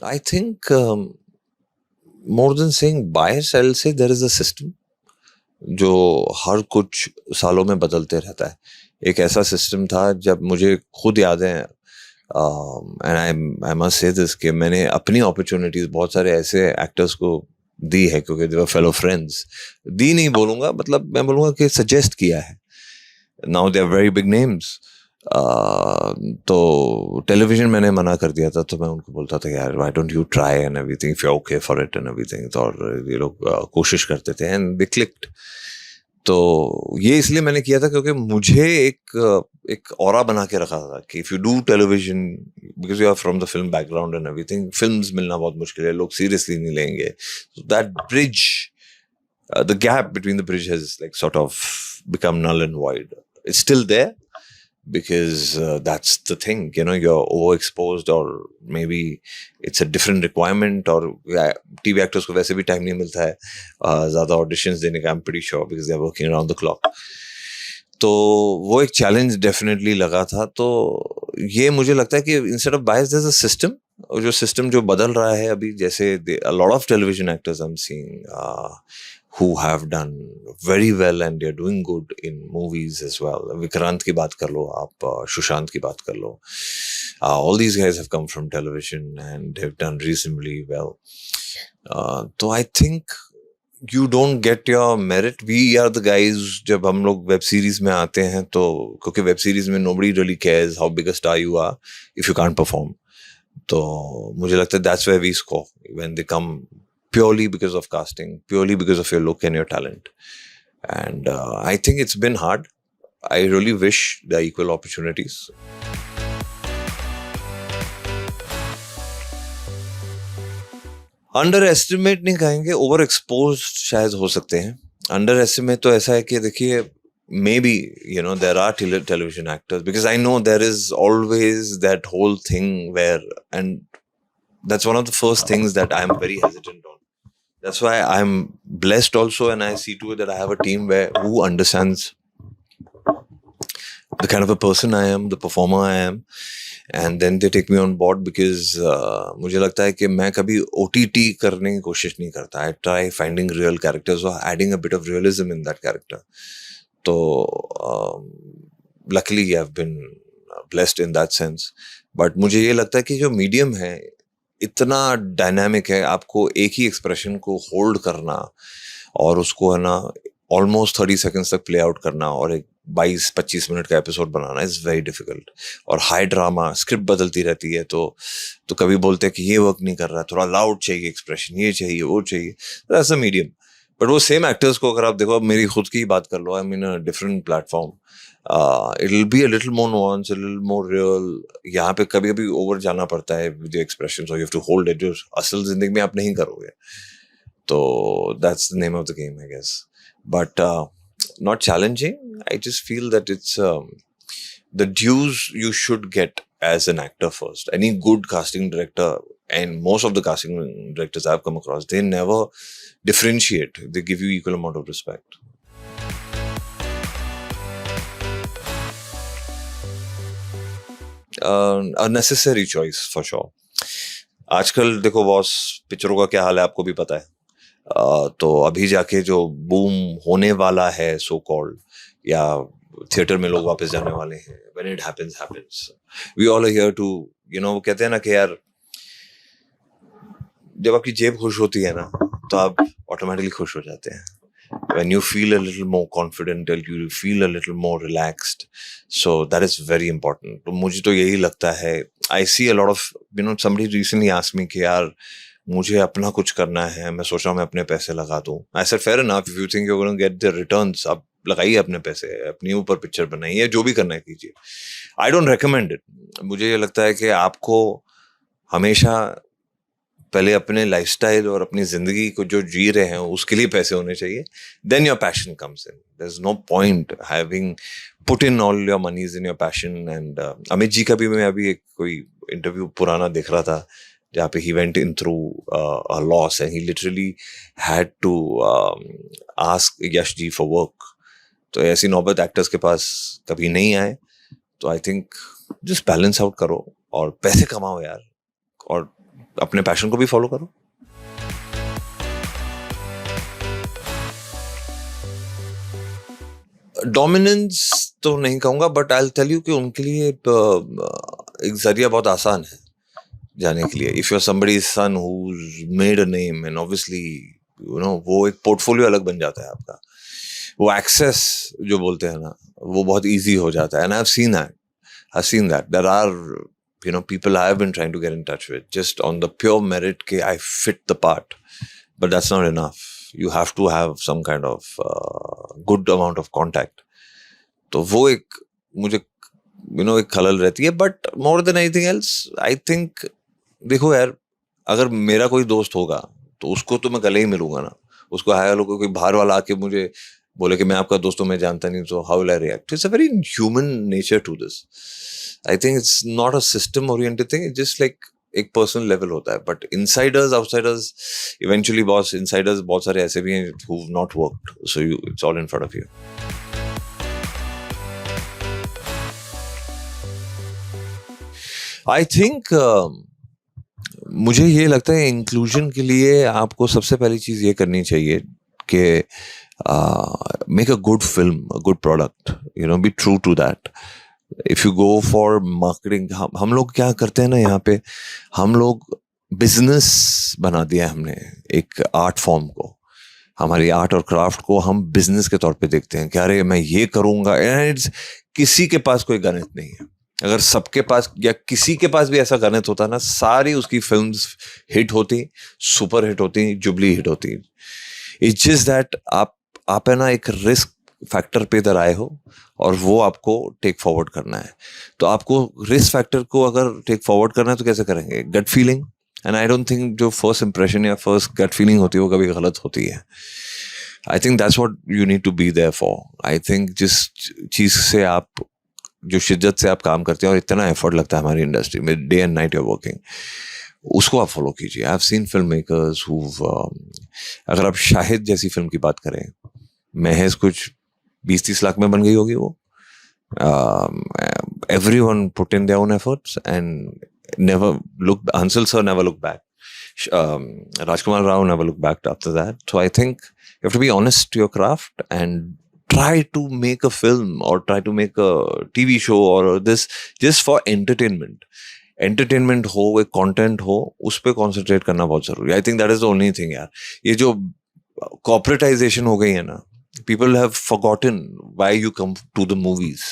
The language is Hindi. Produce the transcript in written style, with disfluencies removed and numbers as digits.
I think more than saying bias, I'll say there is a system जो हर कुछ सालों में बदलते रहता है. एक ऐसा सिस्टम था जब मुझे खुद याद है, and I must say this कि मैंने अपनी अपॉर्चुनिटीज बहुत सारे ऐसे एक्टर्स को दी है क्योंकि दे वर फेलो फ्रेंड्स. दी नहीं बोलूंगा, मतलब मैं बोलूंगा कि सजेस्ट किया है. Now they are very big names. तो टेलीविजन मैंने मना कर दिया था, तो मैं उनको बोलता था यार why don't you try and everything if you okay for it and everything. तो और ये लोग कोशिश करते थे एंड दे क्लिक्ड. तो ये इसलिए मैंने किया था क्योंकि मुझे एक ऑरा बना के रखा था कि if you do television, because you are from the film background and everything, films मिलना बहुत मुश्किल है, लोग सीरियसली नहीं लेंगे. That bridge, the gap between the bridge has like sort of become null and void. It's still there because that's the thing, you know, you're overexposed, or maybe it's a different requirement, or TV actors को वैसे भी time नहीं मिलता है ज़्यादा auditions देने का, I'm pretty sure, because they're working around the clock. तो वो एक challenge definitely लगा था. तो ये मुझे लगता है कि instead of bias there's a system, और जो सिस्टम जो बदल रहा है अभी, जैसे a lot of television actors I'm seeing who have done very well and they're doing good in movies as well. Vikrant की बात कर लो आप, सुशांत की बात कर लो. All these guys have come from television and they've done reasonably well. तो I think you don't get your merit. We are the guys, जब हम लोग वेब सीरीज में आते हैं, तो क्योंकि वेब सीरीज में nobody really cares how big a star you are if you can't perform. तो मुझे लगता है that's where we score when they come purely because of casting, purely because of your look and your talent. And I think it's been hard. I really wish there are equal opportunities. Underestimate नहीं कहेंगे, overexposed शायद हो सकते हैं. Underestimate तो ऐसा है कि देखिए, maybe, you know, there are television actors, because I know there is always that whole thing where, and that's one of the first things that I'm very hesitant on. That's why I'm blessed also, and I see to it that I have a team who understands the kind of a person I am, the performer I am, and then they take me on board because मुझे लगता है कि मैं कभी OTT करने की कोशिश नहीं करता. I try finding real characters or adding a bit of realism in that character. तो luckily I've been blessed in that sense. But मुझे ये लगता है कि जो medium है इतना डायनामिक है, आपको एक ही एक्सप्रेशन को होल्ड करना और उसको है ना ऑलमोस्ट 30 सेकंड्स तक प्ले आउट करना और एक 22-25 मिनट का episode banana is very difficult. और हाई ड्रामा, स्क्रिप्ट बदलती रहती है, तो कभी बोलते हैं कि ये वर्क नहीं कर रहा, थोड़ा लाउड चाहिए एक्सप्रेशन, ये चाहिए वो चाहिए, दैट्स अ मीडियम. बट वो सेम एक्टर्स को अगर आप देखो, अब मेरी खुद की ही बात कर लो, I mean a different platform, it'll be a little more nuanced, a little more real. यहाँ पे कभी कभी ओवर जाना पड़ता है with your expressions, or you have to hold it, जो असल जिंदगी में आप नहीं करोगे. तो that's the name of the game, I guess. But not challenging. I just feel that it's the dues you should get as an actor first. Any good casting director, and most of the casting directors I've come across, they never differentiate. They give you equal amount of respect. A necessary choice for sure. आजकल देखो बॉस, पिक्चरों का क्या हाल है आपको भी पता है. तो अभी जाके जो बूम होने वाला है सो कॉल्ड, या थिएटर में लोग वापस जाने वाले हैं, when it happens happens. We all are here to, you know, कहते हैं ना कि यार जब आपकी जेब खुश होती है ना, तो आप ऑटोमेटिकली खुश हो जाते हैं. When you feel a little more confident, you feel a little more relaxed. So that is very important. तो मुझे तो यही लगता है. I see a lot of, you know, somebody recently asked me कि यार मुझे अपना कुछ करना है, मैं सोच रहा हूँ मैं अपने पैसे लगा दूँ. I said fair enough, if you think you're going to get the returns, आप लगाइए अपने पैसे, अपने ऊपर पिक्चर बनाइए, जो भी करना है कीजिए. I don't recommend it. मुझे ये लगता है कि आपको हमेशा पहले अपने लाइफस्टाइल और अपनी जिंदगी को जो जी रहे हैं उसके लिए पैसे होने चाहिए. Then your passion comes in. There is no point having put in all your moneys in your passion. And Amit ji का भी मैं अभी एक कोई इंटरव्यू पुराना देख रहा था जहाँ पे he went in through a loss and he literally had to ask Yash ji for work. तो ऐसी नौबत एक्टर्स के पास कभी नहीं आए. तो I think just balance out करो और पैसे कमाओ यार, और अपने पैशन को भी फॉलो करो। डोमिनेंस तो नहीं कहूंगा, but I will tell you कि उनके लिए एक जरिया बहुत आसान है जाने के लिए। If you are somebody's son who's made a name, and obviously you know वो एक पोर्टफोलियो अलग बन जाता है आपका, वो एक्सेस जो बोलते हैं ना वो बहुत इजी हो जाता है। And I have seen that there are you know people I have been trying to get in touch with just on the pure merit ke I fit the part, but that's not enough. You have to have some kind of good amount of contact. तो वो एक मुझे एक खलल रहती है। But more than anything else I think, देखो यार, अगर मेरा कोई दोस्त होगा तो उसको तो मैं गले ही मिलूंगा ना। उसको हाय हेलो कोई बाहर वाला आके मुझे बोले कि मैं आपका दोस्त हूं, मैं जानता नहीं, तो how will I react? It's a very human nature to this. I think it's not a system oriented thing, it's just like एक पर्सनल लेवल होता है। But insiders outsiders, eventually both insiders बहुत सारे ऐसे भी हैं who have not worked, so you it's all in front of you. I think मुझे ये लगता है इंक्लूजन के लिए आपको सबसे पहली चीज ये करनी चाहिए कि make a good film, a good product, be true to that. If you go for marketing, हम लोग क्या करते हैं ना यहाँ पे, हम लोग बिजनेस बना दिया है हमने एक आर्ट फॉर्म को, हमारी आर्ट और क्राफ्ट को हम बिजनेस के तौर पे देखते हैं कि अरे मैं ये करूंगा। किसी के पास कोई गणित नहीं है। अगर सबके पास या किसी के पास भी ऐसा गणित होता ना, सारी उसकी फिल्म्स हिट होती, सुपर हिट होती, जुबली हिट होती। इट्स जस्ट दैट आप है ना एक रिस्क फैक्टर पे इधर आए हो और वो आपको टेक फॉरवर्ड करना है। तो आपको रिस्क फैक्टर को अगर टेक फॉरवर्ड करना है तो कैसे करेंगे? Gut feeling. And I don't think जो फर्स्ट इंप्रेशन या फर्स्ट गट फीलिंग होती है वो कभी गलत होती है। I think that's what you need to be there for. I think जिस चीज से आप, जो शिद्दत से आप काम करते हैं और इतना एफर्ट लगता है हमारी इंडस्ट्री में, day and night you are working, उसको आप फॉलो कीजिए। I have seen film makers who, अगर आप शाहिद जैसी फिल्म की बात करें, महज कुछ 20-30 लाख में बन गई होगी वो। Everyone put in their own efforts and never look, Hansal sir never look back, Rajkumar Rao never looked back after that. So I think you have to be honest to your craft and try to make a film or try to make a TV show or this just for entertainment. Entertainment हो, एक content हो, उस पे concentrate करना बहुत जरूरी है। I think that is the only thing यार। ये जो corporatization हो गई है ना, people have forgotten why you come to the movies.